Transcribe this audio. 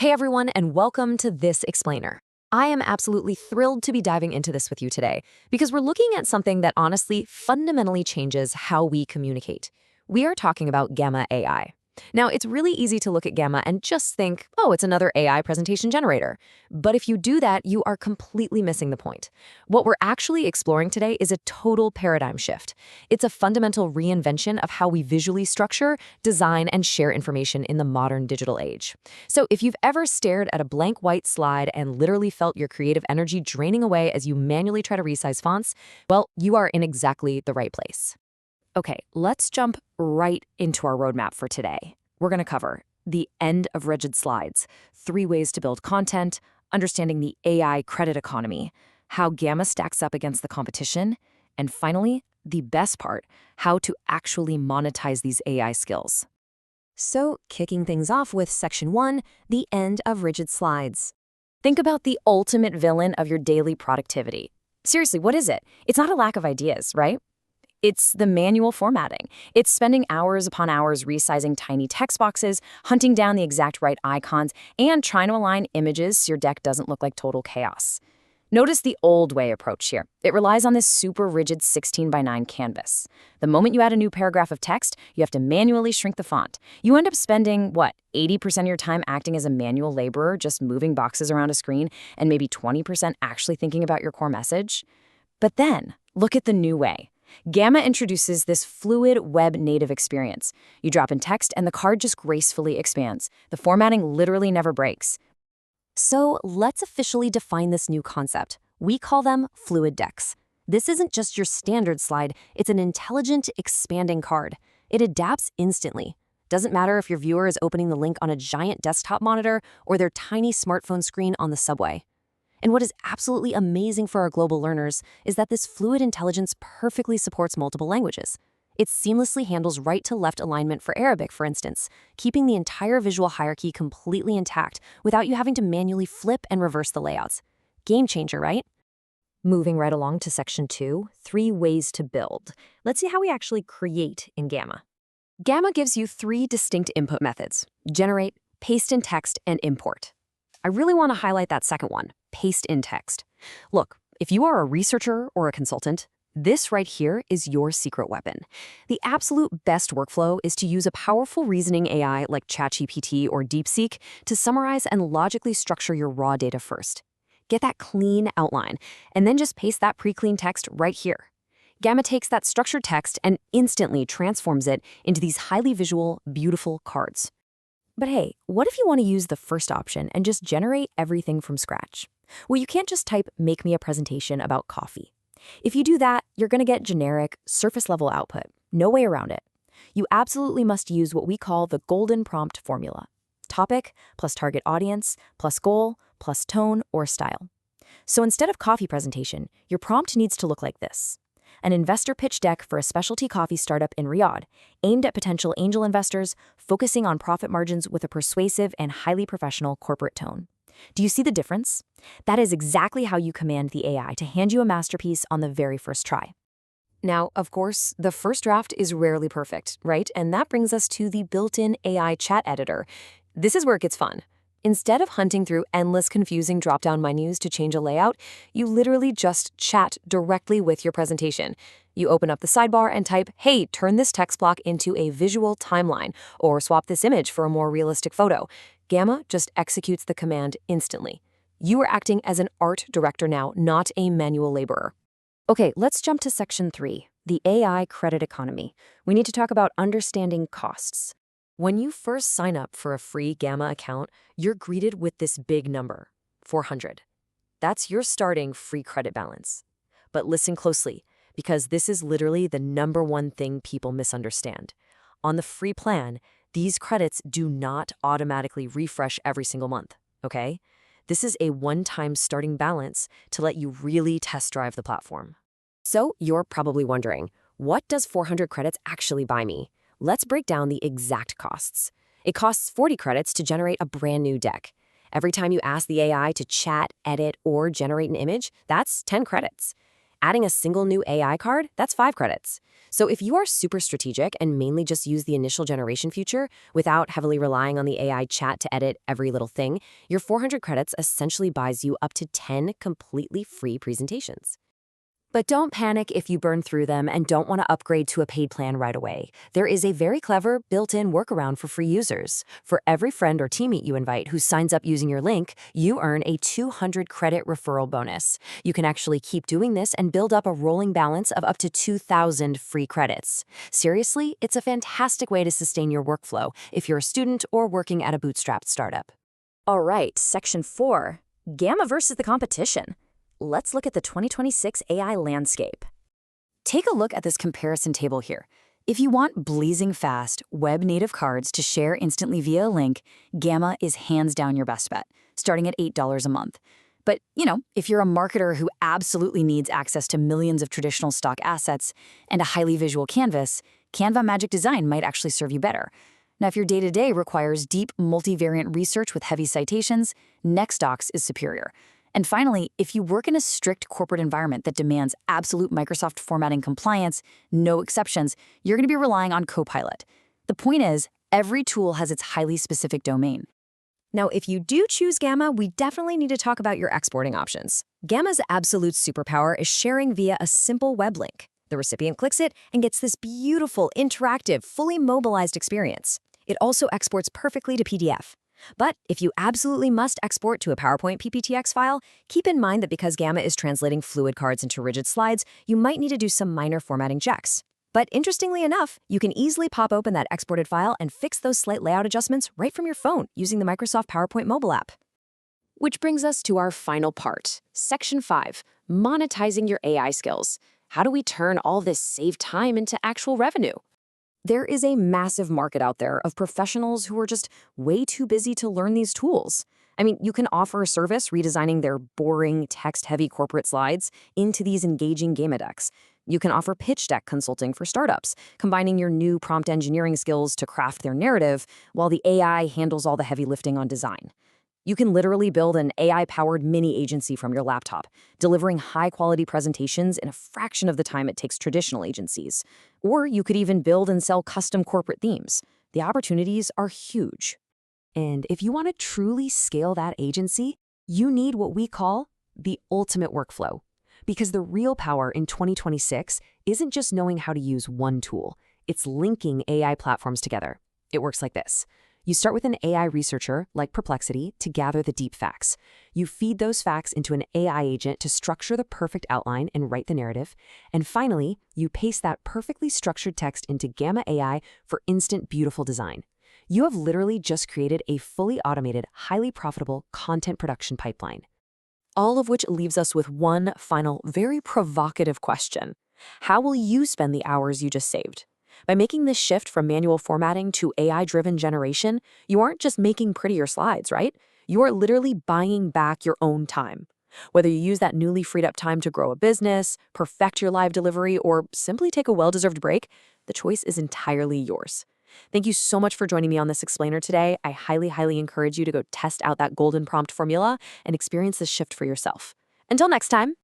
Hey everyone, and welcome to This Explainer. I am absolutely thrilled to be diving into this with you today because we're looking at something that honestly fundamentally changes how we communicate. We are talking about Gamma AI. Now, it's really easy to look at Gamma and just think, oh, it's another AI presentation generator. But if you do that, you are completely missing the point. What we're actually exploring today is a total paradigm shift. It's a fundamental reinvention of how we visually structure, design, and share information in the modern digital age. So if you've ever stared at a blank white slide and literally felt your creative energy draining away as you manually try to resize fonts, well, you are in exactly the right place. Okay, let's jump right into our roadmap for today. We're going to cover the end of rigid slides, 3 ways to build content, understanding the AI credit economy, how Gamma stacks up against the competition, and finally, the best part, how to actually monetize these AI skills. So, kicking things off with Section 1, the end of rigid slides. Think about the ultimate villain of your daily productivity. Seriously, what is it? It's not a lack of ideas, right? It's the manual formatting. It's spending hours upon hours resizing tiny text boxes, hunting down the exact right icons, and trying to align images so your deck doesn't look like total chaos. Notice the old way approach here. It relies on this super rigid 16:9 canvas. The moment you add a new paragraph of text, you have to manually shrink the font. You end up spending, 80% of your time acting as a manual laborer, just moving boxes around a screen, and maybe 20% actually thinking about your core message. But then, look at the new way. Gamma introduces this fluid web-native experience. You drop in text and the card just gracefully expands. The formatting literally never breaks. So let's officially define this new concept. We call them fluid decks. This isn't just your standard slide, it's an intelligent, expanding card. It adapts instantly. Doesn't matter if your viewer is opening the link on a giant desktop monitor or their tiny smartphone screen on the subway. And what is absolutely amazing for our global learners is that this fluid intelligence perfectly supports multiple languages. It seamlessly handles right-to-left alignment for Arabic, for instance, keeping the entire visual hierarchy completely intact without you having to manually flip and reverse the layouts. Game changer, right? Moving right along to Section 2, 3 ways to build. Let's see how we actually create in Gamma. Gamma gives you 3 distinct input methods: generate, paste in text, and import. I really want to highlight that second one, paste in text. Look, if you are a researcher or a consultant, this right here is your secret weapon. The absolute best workflow is to use a powerful reasoning AI like ChatGPT or DeepSeek to summarize and logically structure your raw data first. Get that clean outline, and then just paste that pre-clean text right here. Gamma takes that structured text and instantly transforms it into these highly visual, beautiful cards. But hey, what if you want to use the first option and just generate everything from scratch? Well, you can't just type, "make me a presentation about coffee." If you do that, you're going to get generic, surface-level output. No way around it. You absolutely must use what we call the golden prompt formula. Topic plus target audience plus goal plus tone or style. So instead of coffee presentation, your prompt needs to look like this: an investor pitch deck for a specialty coffee startup in Riyadh, aimed at potential angel investors, focusing on profit margins with a persuasive and highly professional corporate tone. Do you see the difference? That is exactly how you command the AI to hand you a masterpiece on the very first try. Now, of course, the first draft is rarely perfect, right? And that brings us to the built-in AI chat editor. This is where it gets fun. Instead of hunting through endless confusing drop-down menus to change a layout, you literally just chat directly with your presentation. You open up the sidebar and type, "Hey, turn this text block into a visual timeline," or "swap this image for a more realistic photo." Gamma just executes the command instantly. You are acting as an art director now, not a manual laborer. Okay, let's jump to Section 3, the AI credit economy. We need to talk about understanding costs. When you first sign up for a free Gamma account, you're greeted with this big number, 400. That's your starting free credit balance. But listen closely, because this is literally the number one thing people misunderstand. On the free plan, these credits do not automatically refresh every single month, okay? This is a one-time starting balance to let you really test drive the platform. So you're probably wondering, what does 400 credits actually buy me? Let's break down the exact costs. It costs 40 credits to generate a brand new deck. Every time you ask the AI to chat, edit, or generate an image, that's 10 credits. Adding a single new AI card, that's 5 credits. So if you are super strategic and mainly just use the initial generation feature without heavily relying on the AI chat to edit every little thing, your 400 credits essentially buys you up to 10 completely free presentations. But don't panic if you burn through them and don't want to upgrade to a paid plan right away. There is a very clever built-in workaround for free users. For every friend or teammate you invite who signs up using your link, you earn a 200 credit referral bonus. You can actually keep doing this and build up a rolling balance of up to 2,000 free credits. Seriously, it's a fantastic way to sustain your workflow if you're a student or working at a bootstrapped startup. All right, section 4, Gamma versus the competition. Let's look at the 2026 AI landscape. Take a look at this comparison table here. If you want blazing fast, web-native cards to share instantly via a link, Gamma is hands down your best bet, starting at $8 a month. But, if you're a marketer who absolutely needs access to millions of traditional stock assets and a highly visual canvas, Canva Magic Design might actually serve you better. Now, if your day-to-day requires deep, multivariant research with heavy citations, NextDocs is superior. And finally, if you work in a strict corporate environment that demands absolute Microsoft formatting compliance, no exceptions, you're going to be relying on Copilot. The point is, every tool has its highly specific domain. Now, if you do choose Gamma, we definitely need to talk about your exporting options. Gamma's absolute superpower is sharing via a simple web link. The recipient clicks it and gets this beautiful, interactive, fully mobilized experience. It also exports perfectly to PDF. But if you absolutely must export to a PowerPoint PPTX file, keep in mind that because Gamma is translating fluid cards into rigid slides, you might need to do some minor formatting checks. But interestingly enough, you can easily pop open that exported file and fix those slight layout adjustments right from your phone using the Microsoft PowerPoint mobile app. Which brings us to our final part, Section 5, monetizing your AI skills. How do we turn all this saved time into actual revenue? There is a massive market out there of professionals who are just way too busy to learn these tools. I mean, you can offer a service redesigning their boring, text-heavy corporate slides into these engaging Gamma decks. You can offer pitch deck consulting for startups, combining your new prompt engineering skills to craft their narrative, while the AI handles all the heavy lifting on design. You can literally build an AI-powered mini agency from your laptop, delivering high-quality presentations in a fraction of the time it takes traditional agencies. Or you could even build and sell custom corporate themes. The opportunities are huge. And if you want to truly scale that agency, you need what we call the ultimate workflow. Because the real power in 2026 isn't just knowing how to use one tool, it's linking AI platforms together. It works like this. You start with an AI researcher, like Perplexity, to gather the deep facts. You feed those facts into an AI agent to structure the perfect outline and write the narrative. And finally, you paste that perfectly structured text into Gamma AI for instant, beautiful design. You have literally just created a fully automated, highly profitable content production pipeline. All of which leaves us with one final, very provocative question. How will you spend the hours you just saved? By making this shift from manual formatting to AI-driven generation, you aren't just making prettier slides, right? You are literally buying back your own time. Whether you use that newly freed up time to grow a business, perfect your live delivery, or simply take a well-deserved break, the choice is entirely yours. Thank you so much for joining me on this explainer today. I highly, highly encourage you to go test out that golden prompt formula and experience this shift for yourself. Until next time.